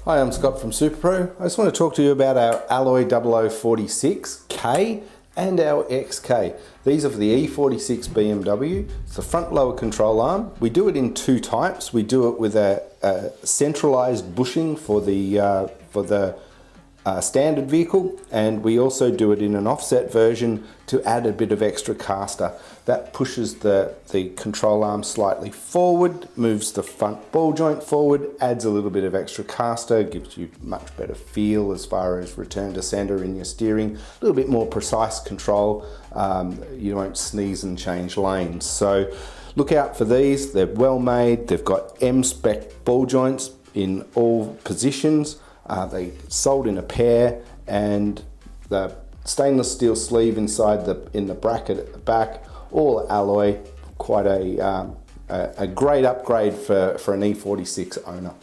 Hi, I'm Scott from SuperPro. I just want to talk to you about our ALOY 0046K and our XK. These are for the E46 BMW. It's the front lower control arm. We do it in two types. We do it with a centralized bushing for the standard vehicle, and we also do it in an offset version to add a bit of extra caster. That pushes the control arm slightly forward, moves the front ball joint forward, adds a little bit of extra caster, gives you much better feel as far as return to sender in your steering, a little bit more precise control. You won't sneeze and change lanes. So look out for these. They're well made. They've got M-spec ball joints in all positions. They sold in a pair, and the stainless steel sleeve inside in the bracket at the back, all alloy. Quite a great upgrade for an E46 owner.